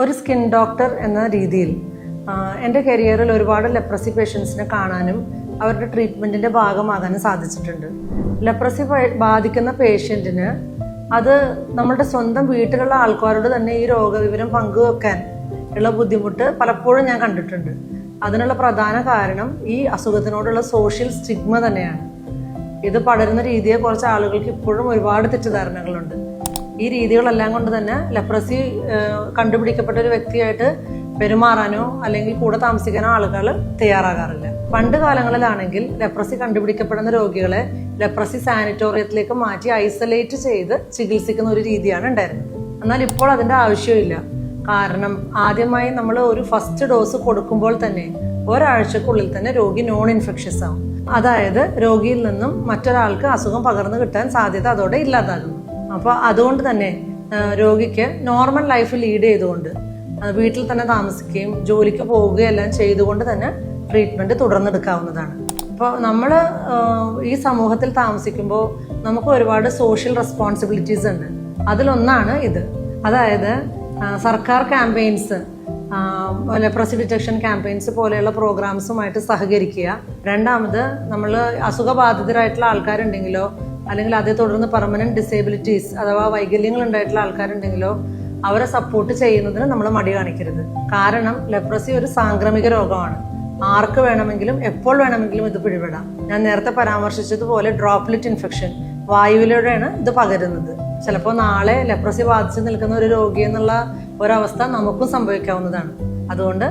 ഒരു skin doctor എന്ന രീതിയിൽ എൻ്റെ കരിയറിൽ ഒരുപാട് ലെപ്രസി പേഷ്യൻസിനെ കാണാനും അവരുടെ ട്രീറ്റ്മെൻറ്റിൻ്റെ ഭാഗമാകാനും സാധിച്ചിട്ടുണ്ട്. ലെപ്രസി ബാധിക്കുന്ന പേഷ്യൻറ്റിന് അത് നമ്മളുടെ സ്വന്തം വീട്ടിലുള്ള ആൾക്കാരോട് തന്നെ ഈ രോഗവിവരം പങ്കുവെക്കാൻ ഉള്ള ബുദ്ധിമുട്ട് പലപ്പോഴും ഞാൻ കണ്ടിട്ടുണ്ട്. അതിനുള്ള പ്രധാന കാരണം ഈ അസുഖത്തിനോടുള്ള സോഷ്യൽ സ്റ്റിഗ്മ തന്നെയാണ്. ഇത് പടരുന്ന രീതിയെ കുറച്ച് ആളുകൾക്ക് ഇപ്പോഴും ഒരുപാട് തെറ്റിദ്ധാരണകളുണ്ട്. ഈ രീതികളെല്ലാം കൊണ്ട് തന്നെ ലെപ്രസി കണ്ടുപിടിക്കപ്പെട്ട ഒരു വ്യക്തിയായിട്ട് പെരുമാറാനോ അല്ലെങ്കിൽ കൂടെ താമസിക്കാനോ ആളുകൾ തയ്യാറാകാറില്ല. പണ്ട് കാലങ്ങളിലാണെങ്കിൽ ലെപ്രസി കണ്ടുപിടിക്കപ്പെടുന്ന രോഗികളെ ലെപ്രസി സാനിറ്റോറിയത്തിലേക്ക് മാറ്റി ഐസൊലേറ്റ് ചെയ്ത് ചികിത്സിക്കുന്ന ഒരു രീതിയാണ് ഉണ്ടായിരുന്നത്. എന്നാൽ ഇപ്പോൾ അതിൻ്റെ ആവശ്യമില്ല. കാരണം ആദ്യമായി നമ്മൾ ഒരു ഫസ്റ്റ് ഡോസ് കൊടുക്കുമ്പോൾ തന്നെ ഒരാഴ്ചക്കുള്ളിൽ തന്നെ രോഗി നോൺ ഇൻഫെക്ഷ്യസ് ആവും. അതായത് രോഗിയിൽ നിന്നും മറ്റൊരാൾക്ക് അസുഖം പകർന്നു കിട്ടാൻ സാധ്യത അതോടെ ഇല്ലാതാകുന്നു. അപ്പോൾ അതുകൊണ്ട് തന്നെ രോഗിക്ക് നോർമൽ ലൈഫ് ലീഡ് ചെയ്തുകൊണ്ട് വീട്ടിൽ തന്നെ താമസിക്കുകയും ജോലിക്ക് പോവുകയും എല്ലാം ചെയ്തുകൊണ്ട് തന്നെ ട്രീറ്റ്മെൻറ്റ് തുടർന്നെടുക്കാവുന്നതാണ്. അപ്പോൾ നമ്മൾ ഈ സമൂഹത്തിൽ താമസിക്കുമ്പോൾ നമുക്ക് ഒരുപാട് സോഷ്യൽ റെസ്പോൺസിബിലിറ്റീസ് ഉണ്ട്. അതിലൊന്നാണ് ഇത്. അതായത് സർക്കാർ ക്യാമ്പയിൻസ്, ലെപ്രസി ഡിറ്റക്ഷൻ ക്യാമ്പയിൻസ് പോലെയുള്ള പ്രോഗ്രാംസുമായിട്ട് സഹകരിക്കുക. രണ്ടാമത് നമ്മൾ അസുഖബാധിതരായിട്ടുള്ള ആൾക്കാരുണ്ടെങ്കിലോ അല്ലെങ്കിൽ അതേ തുടർന്ന് പെർമനന്റ് ഡിസേബിലിറ്റീസ് അഥവാ വൈകല്യങ്ങൾ ഉണ്ടായിട്ടുള്ള ആൾക്കാരുണ്ടെങ്കിലോ അവരെ സപ്പോർട്ട് ചെയ്യുന്നതിന് നമ്മൾ മടി കാണിക്കരുത്. കാരണം ലെപ്രസി ഒരു സാംക്രമിക രോഗമാണ്. ആർക്ക് വേണമെങ്കിലും എപ്പോൾ വേണമെങ്കിലും ഇത് പിടിപെടാം. ഞാൻ നേരത്തെ പരാമർശിച്ചതുപോലെ ഡ്രോപ്ലെറ്റ് ഇൻഫെക്ഷൻ, വായുവിലൂടെയാണ് ഇത് പകരുന്നത്. ചിലപ്പോൾ നാളെ ലെപ്രസി ബാധിച്ച് നിൽക്കുന്ന ഒരു രോഗി എന്നുള്ള ഒരവസ്ഥ നമുക്കും സംഭവിക്കാവുന്നതാണ്. അതുകൊണ്ട്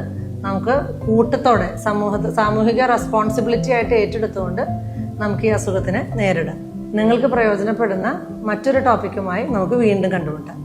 നമുക്ക് കൂട്ടത്തോടെ സാമൂഹിക റെസ്പോൺസിബിലിറ്റി ആയിട്ട് ഏറ്റെടുത്തുകൊണ്ട് നമുക്ക് ഈ അസുഖത്തിനെ നേരിടാം. നിങ്ങൾക്ക് പ്രയോജനപ്പെടുന്ന മറ്റൊരു ടോപ്പിക്കുമായി നമുക്ക് വീണ്ടും കണ്ടുമുട്ടാം.